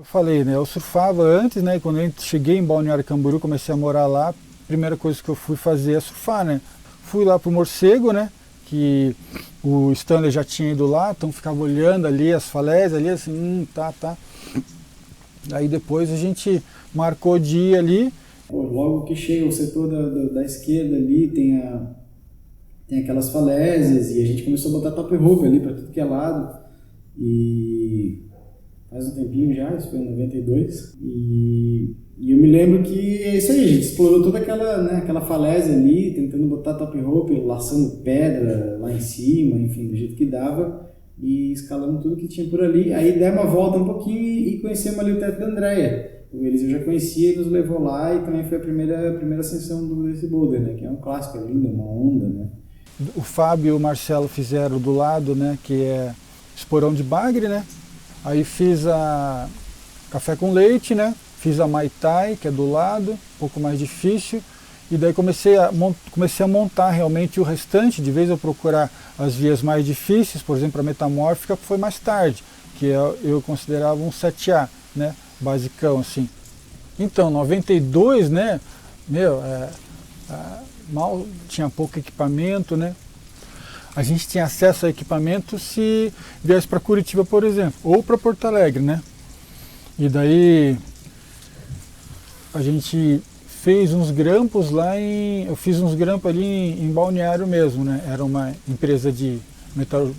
Eu falei, né, eu surfava antes, né, e quando eu cheguei em Balneário Camboriú, comecei a morar lá, a primeira coisa que eu fui fazer é surfar, né. Fui lá pro Morcego, né, que o Stanley já tinha ido lá, então ficava olhando ali as falésias, ali assim, tá. Aí depois a gente marcou de ir ali. Logo que chega o setor da esquerda ali, tem aquelas falésias, e a gente começou a botar top rope ali para tudo que é lado. E faz um tempinho já, isso foi em 92. E eu me lembro que é isso aí, a gente explorou toda aquela, né, aquela falésia ali, tentando botar top rope, laçando pedra lá em cima, enfim, do jeito que dava. E escalamos tudo que tinha por ali. Aí demos uma volta um pouquinho e conhecemos ali o teto da Andréia. Eles eu já conhecia e nos levou lá, e também foi a primeira ascensão desse boulder, né? Que é um clássico, é lindo, uma onda, né? O Fábio e o Marcelo fizeram do lado, né, que é esporão de bagre, né? Aí fiz a café com leite, né? Fiz a Mai Tai, que é do lado, um pouco mais difícil. E daí comecei a montar realmente o restante, de vez eu procurar as vias mais difíceis, por exemplo, a metamórfica, foi mais tarde, que eu considerava um 7A, né? Basicão, assim. Então, 92, né? Mal tinha pouco equipamento, né? A gente tinha acesso a equipamento se viesse para Curitiba, por exemplo, ou para Porto Alegre, né? E daí a gente fez uns grampos lá eu fiz uns grampos ali em Balneário mesmo, né? Era uma empresa de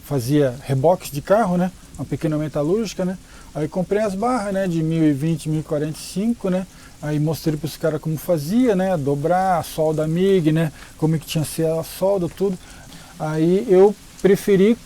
fazia reboques de carro, né? Uma pequena metalúrgica, né? Aí comprei as barras, né? De 1020, 1045, né? Aí mostrei para os caras como fazia, né? Dobrar a solda MIG, né? Como que tinha que ser a solda, tudo. Aí eu preferi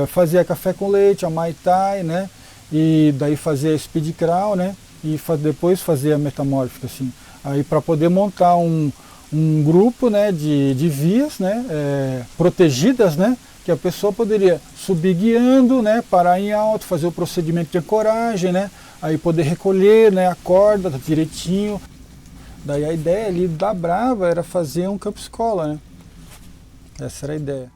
fazer a café com leite, a Mai Tai, né? E daí fazer a speed crawl, né? E depois fazer a metamórfica, assim. Aí para poder montar um grupo, né, de vias, né, protegidas, né, que a pessoa poderia subir guiando, né, parar em alto, fazer o procedimento de ancoragem, né, aí poder recolher, né, a corda direitinho. Daí a ideia ali da Brava era fazer um campo escola, né. Essa era a ideia.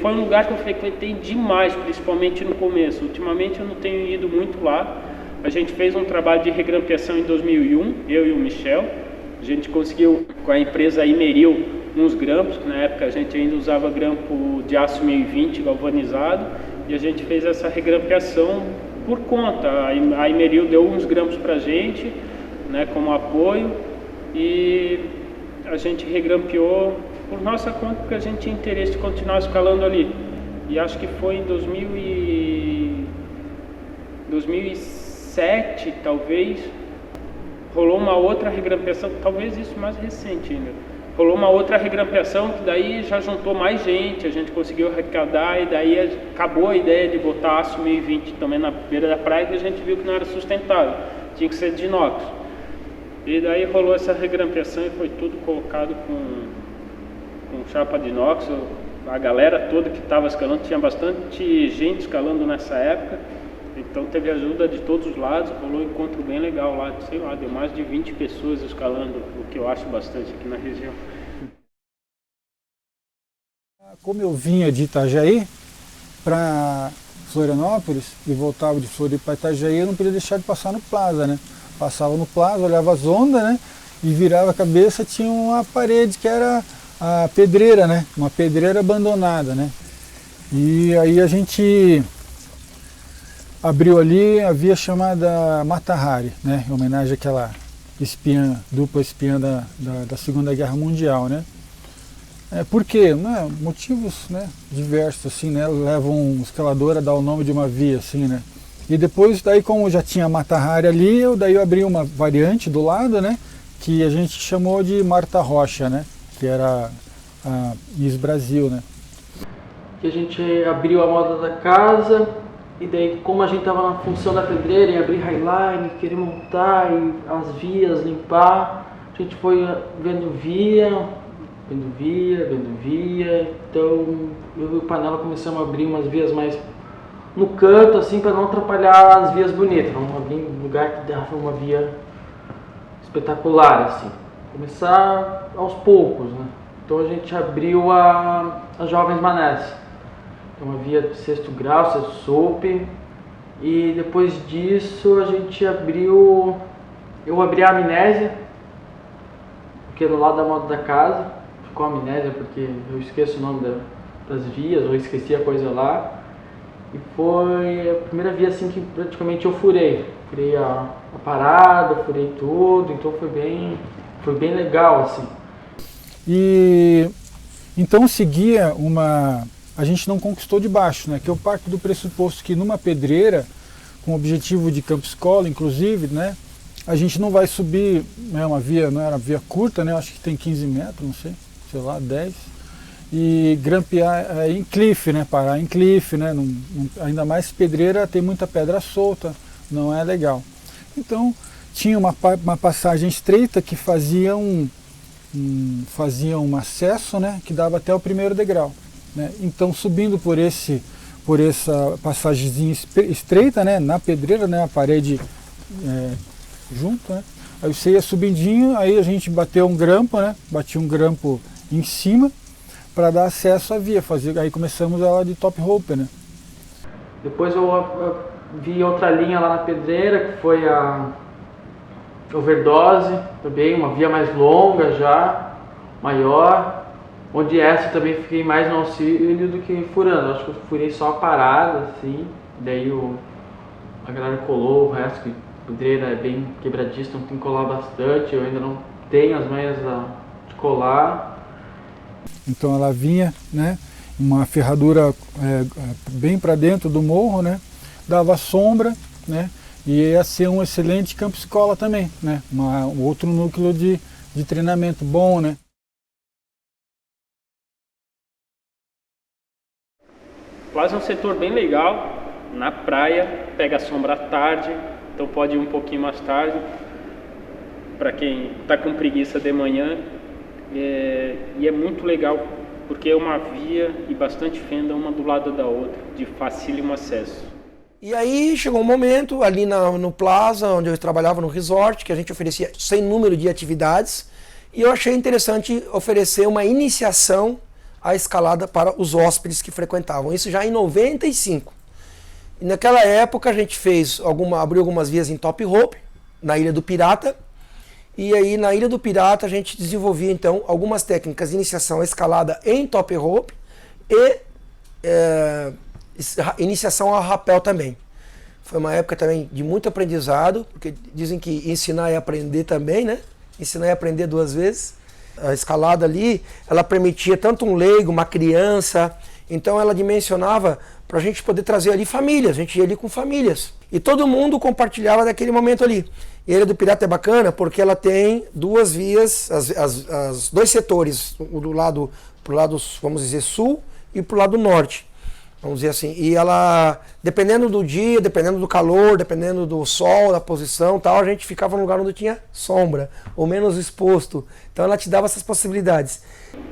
Foi um lugar que eu frequentei demais, principalmente no começo. Ultimamente eu não tenho ido muito lá. A gente fez um trabalho de regrampeação em 2001, eu e o Michel. A gente conseguiu, com a empresa Imeril, uns grampos, que na época a gente ainda usava grampo de aço 1020 galvanizado, e a gente fez essa regrampeação por conta. A Imeril deu uns grampos pra gente, né, como apoio, e a gente regrampeou por nossa conta, porque a gente tinha interesse de continuar escalando ali. E acho que foi em 2007, talvez, rolou uma outra regrampeação, talvez isso mais recente ainda. Rolou uma outra regrampeação que daí já juntou mais gente, a gente conseguiu arrecadar, e daí acabou a ideia de botar aço 1020 também na beira da praia, e a gente viu que não era sustentável, tinha que ser de inox. E daí rolou essa regrampeação e foi tudo colocado com chapa de inox. A galera toda que estava escalando, tinha bastante gente escalando nessa época, então teve ajuda de todos os lados, rolou um encontro bem legal lá, sei lá, deu mais de 20 pessoas escalando, o que eu acho bastante aqui na região. Como eu vinha de Itajaí para Florianópolis e voltava de Floripa para Itajaí, eu não podia deixar de passar no Plaza, né? Passava no Plaza, olhava as ondas, né? E virava a cabeça, tinha uma parede que era a pedreira, né? Uma pedreira abandonada, né? E aí a gente abriu ali a via chamada Mata Hari, né? Em homenagem àquela dupla espiã da Segunda Guerra Mundial, né? Por quê? Né? Motivos, né, diversos, assim, né? Levam um escalador a dar o nome de uma via, assim, né? E depois, daí como já tinha Mata Hari ali, eu abri uma variante do lado, né? Que a gente chamou de Marta Rocha, né? Que era a Miss Brasil, né? Que a gente abriu a moda da casa, e daí como a gente estava na função da pedreira, em abrir highline, querer montar e as vias, limpar, a gente foi vendo via, então eu e o Panela começamos a abrir umas vias mais no canto, assim, para não atrapalhar as vias bonitas, vamos abrir um lugar que dava uma via espetacular, assim, começar aos poucos, né? Então a gente abriu as Jovens Manés, uma via de 6º grau, 6º SUP, e depois disso a gente abriu, eu abri a Amnésia, porque do lado da moda da casa, ficou a Amnésia porque eu esqueço o nome das vias, ou esqueci a coisa lá, e foi a primeira via assim que praticamente eu furei a parada, furei tudo, então foi bem legal assim. E então seguia a gente não conquistou de baixo, né? Que eu parto do pressuposto que numa pedreira, com o objetivo de campo escola, inclusive, né? A gente não vai subir, né, uma via, não era via curta, né? Eu acho que tem 15 metros, não sei lá, 10. E grampear em cliff, né? Parar em cliff, né? Ainda mais pedreira, tem muita pedra solta, não é legal. Então tinha uma passagem estreita que fazia um acesso, né? Que dava até o 1º degrau, né? Então subindo por essa passagemzinha estreita, né? Na pedreira, né? A parede junto, né? Aí você ia subidinho, aí a gente bateu um grampo, né? Batia um grampo em cima para dar acesso à via, aí começamos ela de top rope, né? Depois eu vi outra linha lá na pedreira, que foi a Overdose, também uma via mais longa já, maior, onde essa também fiquei mais no auxílio do que furando. Acho que eu furei só a parada, assim, daí a galera colou o resto, que a pedreira é bem quebradiça, então tem que colar bastante, eu ainda não tenho as manhas de colar. Então ela vinha, né, uma ferradura bem para dentro do morro, né, dava sombra, né, e ia ser um excelente campo escola também, né, um outro núcleo de treinamento bom, né. Plaza é um setor bem legal, na praia, pega a sombra à tarde, então pode ir um pouquinho mais tarde, para quem está com preguiça de manhã. E é muito legal porque é uma via e bastante fenda uma do lado da outra, de facílimo acesso. E aí chegou um momento ali no Plaza, onde eu trabalhava no resort, que a gente oferecia sem número de atividades, e eu achei interessante oferecer uma iniciação à escalada para os hóspedes que frequentavam, isso já em 95. E naquela época a gente abriu algumas vias em top rope, na Ilha do Pirata. E aí na Ilha do Pirata a gente desenvolvia então algumas técnicas de iniciação à escalada em top rope e iniciação ao rapel também. Foi uma época também de muito aprendizado, porque dizem que ensinar é aprender também, né? Ensinar é aprender 2 vezes. A escalada ali, ela permitia tanto um leigo, uma criança, então ela dimensionava para a gente poder trazer ali famílias, a gente ia ali com famílias. E todo mundo compartilhava daquele momento ali. E a Ilha do Pirata é bacana porque ela tem 2 vias, as 2 setores, pro lado, vamos dizer, sul e pro lado norte, vamos dizer assim. E ela, dependendo do dia, dependendo do calor, dependendo do sol, da posição tal, a gente ficava num lugar onde tinha sombra, ou menos exposto. Então ela te dava essas possibilidades.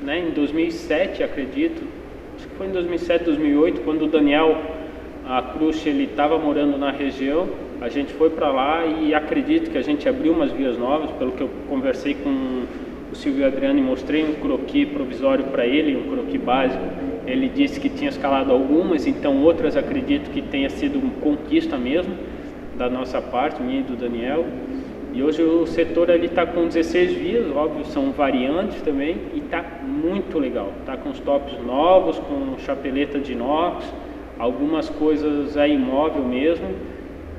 Em 2007, acredito, acho que foi em 2007, 2008, quando o Daniel Cruz ele estava morando na região, a gente foi para lá e acredito que a gente abriu umas vias novas, pelo que eu conversei com o Silvio Adriano e mostrei um croquis provisório para ele, um croquis básico. Ele disse que tinha escalado algumas, então outras acredito que tenha sido uma conquista mesmo, da nossa parte, minha e do Daniel. E hoje o setor ali está com 16 vias, óbvio, são variantes também, e está muito legal. Está com os tops novos, com chapeleta de inox, algumas coisas imóvel mesmo,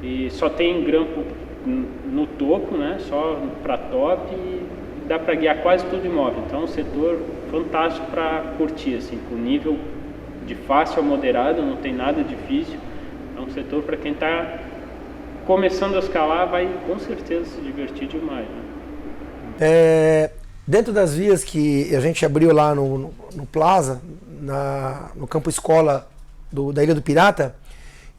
e só tem grampo no topo, né? Só para top, e dá para guiar quase tudo imóvel. Então é um setor fantástico para curtir, assim, com nível de fácil a moderado, não tem nada difícil. É um setor para quem está começando a escalar, vai com certeza se divertir demais, né? Dentro das vias que a gente abriu lá no Plaza, no campo escola da Ilha do Pirata,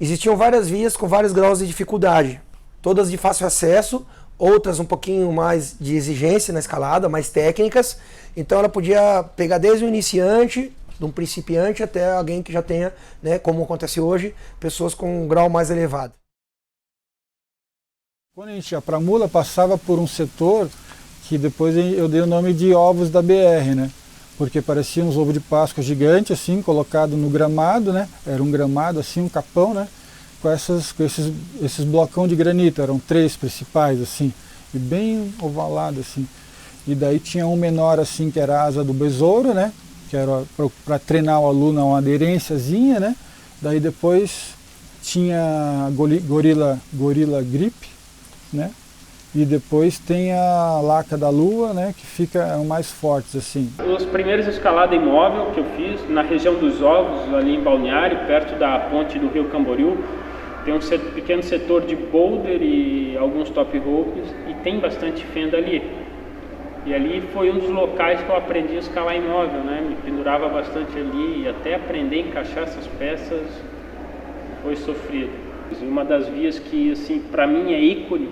existiam várias vias com vários graus de dificuldade, todas de fácil acesso, outras um pouquinho mais de exigência na escalada, mais técnicas. Então ela podia pegar desde o iniciante, de um principiante, até alguém que já tenha, né, como acontece hoje, pessoas com um grau mais elevado. Quando a gente ia para Mula, passava por um setor que depois eu dei o nome de ovos da BR, né? Porque parecia uns ovos de Páscoa gigante, assim, colocado no gramado, né? Era um gramado, assim, um capão, né? Com esses blocão de granito, eram 3 principais, assim, e bem ovalado, assim. E daí tinha um menor, assim, que era a asa do besouro, né? Que era para treinar o aluno a uma aderênciazinha, né? Daí depois tinha a gorila grip, né? E depois tem a laca da lua, né, que fica mais fortes assim. Os primeiros escalada imóvel que eu fiz na região dos Ovos, ali em Balneário, perto da ponte do Rio Camboriú, tem um pequeno setor de boulder e alguns top ropes e tem bastante fenda ali. E ali foi um dos locais que eu aprendi a escalar imóvel, né? Me pendurava bastante ali e até aprender a encaixar essas peças foi sofrido. Uma das vias que, assim, para mim é ícone,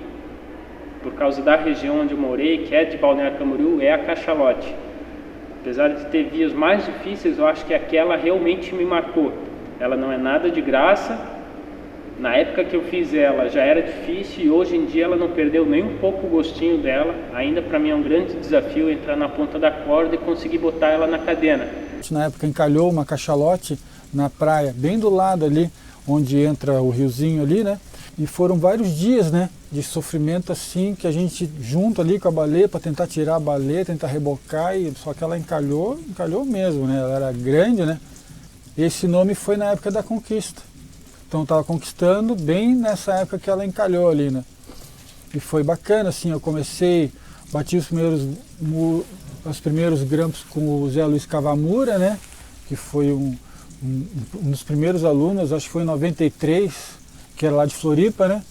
por causa da região onde eu morei, que é de Balneário Camboriú, é a Cachalote. Apesar de ter vias mais difíceis, eu acho que aquela realmente me marcou. Ela não é nada de graça. Na época que eu fiz ela já era difícil e hoje em dia ela não perdeu nem um pouco o gostinho dela. Ainda para mim é um grande desafio entrar na ponta da corda e conseguir botar ela na cadena. Na época encalhou uma cachalote na praia, bem do lado ali, onde entra o riozinho ali, né? E foram vários dias, né, de sofrimento assim, que a gente junto ali com a baleia para tentar tirar a baleia, tentar rebocar, e só que ela encalhou mesmo, né? Ela era grande, né? Esse nome foi na época da conquista. Então estava conquistando bem nessa época que ela encalhou ali, né? E foi bacana, assim, eu comecei, bati os primeiros grampos com o Zé Luiz Cavamura, né? Que foi um dos primeiros alunos, acho que foi em 93, que era lá de Floripa, né?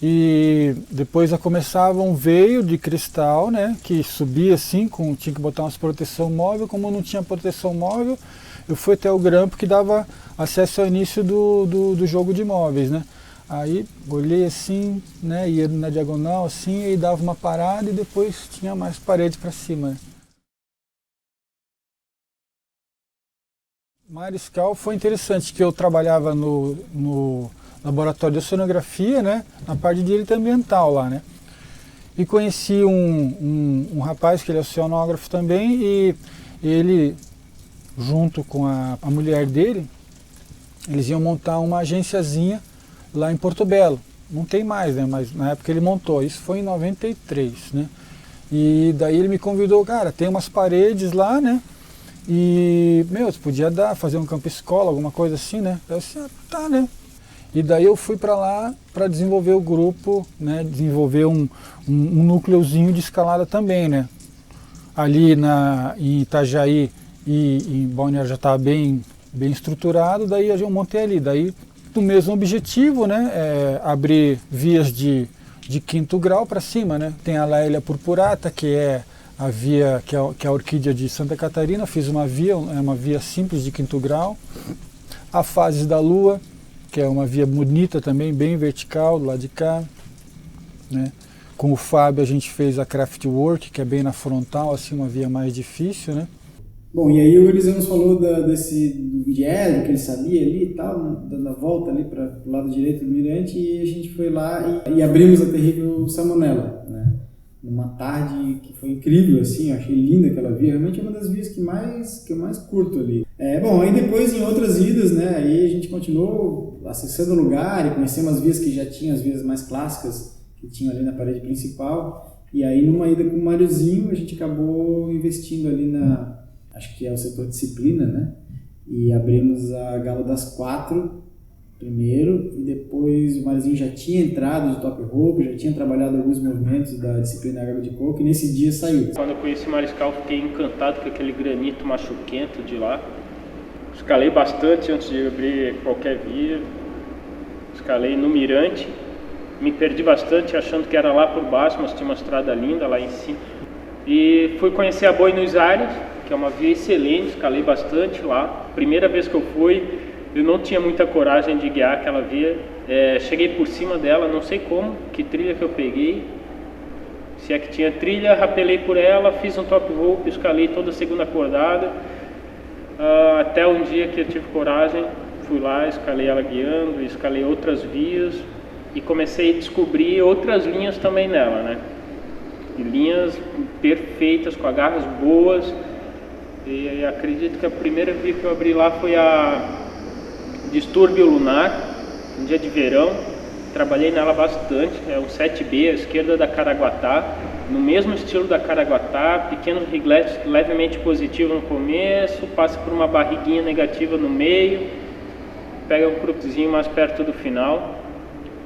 E depois já começava um veio de cristal, né? Que subia assim, tinha que botar umas proteção móvel. Como não tinha proteção móvel, eu fui até o grampo que dava acesso ao início do jogo de móveis, né? Aí olhei assim, né? Ia na diagonal assim, e dava uma parada e depois tinha mais parede para cima, né? Mariscal foi interessante, que eu trabalhava no laboratório de oceanografia, né, na parte de direito ambiental lá, né, e conheci um rapaz que ele é oceanógrafo também, e ele, junto com a mulher dele, eles iam montar uma agenciazinha lá em Porto Belo. Não tem mais, né, mas na época ele montou, isso foi em 93, né, e daí ele me convidou, cara, tem umas paredes lá, né, e, você podia fazer um campo escola, alguma coisa assim, né? Eu disse, tá, né? E daí eu fui para lá para desenvolver o grupo, né? Desenvolver um núcleozinho de escalada também, né? Ali em Itajaí e em Balneário já estava bem estruturado, daí eu montei ali. Daí o mesmo objetivo, né? Abrir vias de 5º grau para cima, né? Tem a Laélia purpurata, que é a via, que é a orquídea de Santa Catarina, fiz uma via simples de 5º grau. A Fases da Lua, que é uma via bonita também, bem vertical, do lado de cá, né? Com o Fábio a gente fez a Craftwork, que é bem na frontal, assim, uma via mais difícil, né? Bom, e aí o Eliseu nos falou do diedro que ele sabia ali e tal, dando a volta ali para o lado direito do mirante, e a gente foi lá e abrimos a terrível Salmonella, né? Numa tarde que foi incrível, assim, eu achei linda aquela via, realmente é uma das vias que eu mais curto ali. Bom, aí depois em outras idas, né, aí a gente continuou acessando o lugar e conhecemos as vias que já tinham, as vias mais clássicas que tinham ali na parede principal, e aí numa ida com o Máriozinho a gente acabou investindo ali acho que é o setor disciplina, né, e abrimos a Galo das 4 primeiro, e depois o Máriozinho já tinha entrado de top rope, já tinha trabalhado alguns movimentos da disciplina água de coco, e nesse dia saiu. Quando eu conheci Mariscal, fiquei encantado com aquele granito machuquento de lá. Escalei bastante antes de abrir qualquer via. Escalei no mirante, me perdi bastante achando que era lá por baixo, mas tinha uma estrada linda lá em cima. E fui conhecer a Buenos Aires, que é uma via excelente, escalei bastante lá. Primeira vez que eu fui, eu não tinha muita coragem de guiar aquela via. Cheguei por cima dela, não sei como, que trilha que eu peguei. Se é que tinha trilha, rapelei por ela, fiz um top rope, escalei toda a segunda acordada. Até um dia que eu tive coragem, fui lá, escalei ela guiando, escalei outras vias e comecei a descobrir outras linhas também nela, né? E linhas perfeitas, com agarras boas. E acredito que a primeira via que eu abri lá foi a Distúrbio Lunar, um dia de verão. Trabalhei nela bastante, é um 7B, à esquerda da Caraguatá, no mesmo estilo da Caraguatá, pequenos rigletes levemente positivos no começo, passa por uma barriguinha negativa no meio, pega um cruquezinho mais perto do final.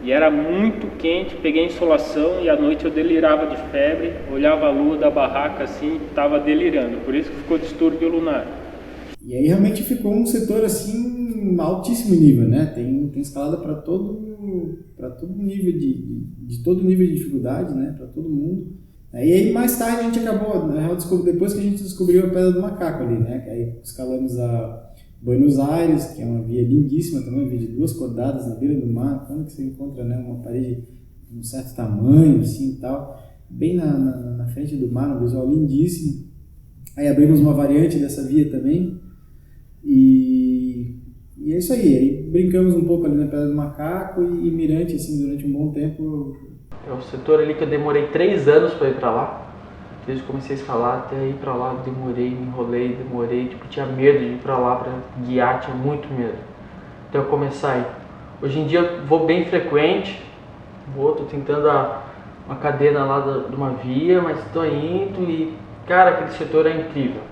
E era muito quente, peguei insolação e à noite eu delirava de febre, olhava a lua da barraca assim, estava delirando, por isso que ficou Distúrbio Lunar. E aí realmente ficou um setor assim, altíssimo nível, né? Tem escalada para todo nível de todo nível de dificuldade, né? Para todo mundo. E aí mais tarde a gente acabou, na real, depois que a gente descobriu a Pedra do Macaco ali, né? Que aí escalamos a Buenos Aires, que é uma via lindíssima também, uma via de 2 cordadas na beira do mar, quando que você encontra, né, uma parede de um certo tamanho, assim e tal, bem na frente do mar, um visual lindíssimo. Aí abrimos uma variante dessa via também, e é isso aí brincamos um pouco ali na Pedra do Macaco e Mirante, assim, durante um bom tempo. É o setor ali que eu demorei 3 anos para ir para lá. Desde que comecei a escalar até ir pra lá, demorei, me enrolei, tipo, tinha medo de ir pra lá pra guiar, tinha muito medo. Até eu começar a ir. Hoje em dia vou bem frequente, tô tentando uma cadena lá de uma via, mas tô indo e, cara, aquele setor é incrível.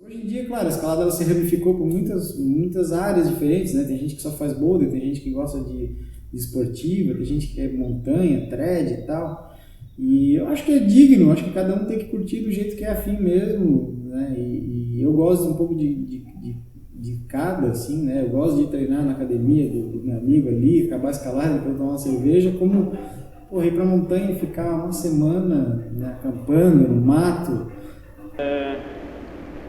Hoje em dia, claro, a escalada ela se ramificou por muitas áreas diferentes, né? Tem gente que só faz boulder, tem gente que gosta de esportiva, tem gente que quer montanha, thread e tal. E eu acho que é digno, acho que cada um tem que curtir do jeito que é afim mesmo, né? E eu gosto um pouco de cada, assim, né? Eu gosto de treinar na academia do meu amigo ali, acabar a escalada, depois tomar uma cerveja, como ir pra montanha e ficar uma semana, né, acampando no mato.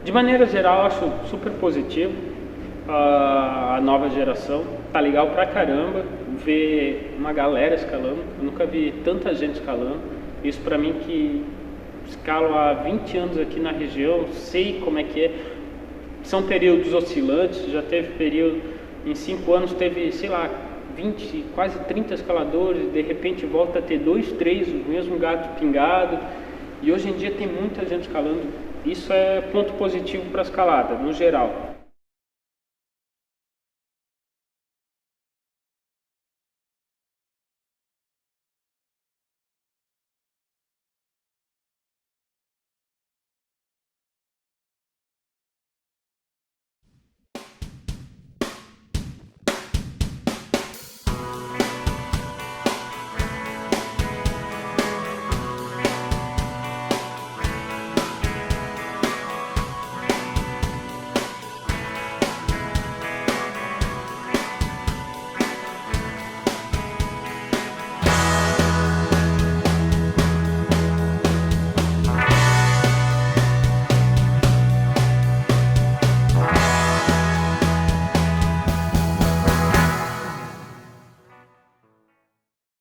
De maneira geral, acho super positivo a nova geração. Tá legal pra caramba ver uma galera escalando. Eu nunca vi tanta gente escalando. Isso pra mim que escalo há 20 anos aqui na região, sei como é que é. São períodos oscilantes, já teve período, em 5 anos teve, sei lá, 20, quase 30 escaladores, de repente volta a ter 2, 3, o mesmo gato pingado. E hoje em dia tem muita gente escalando. Isso é ponto positivo para a escalada, no geral.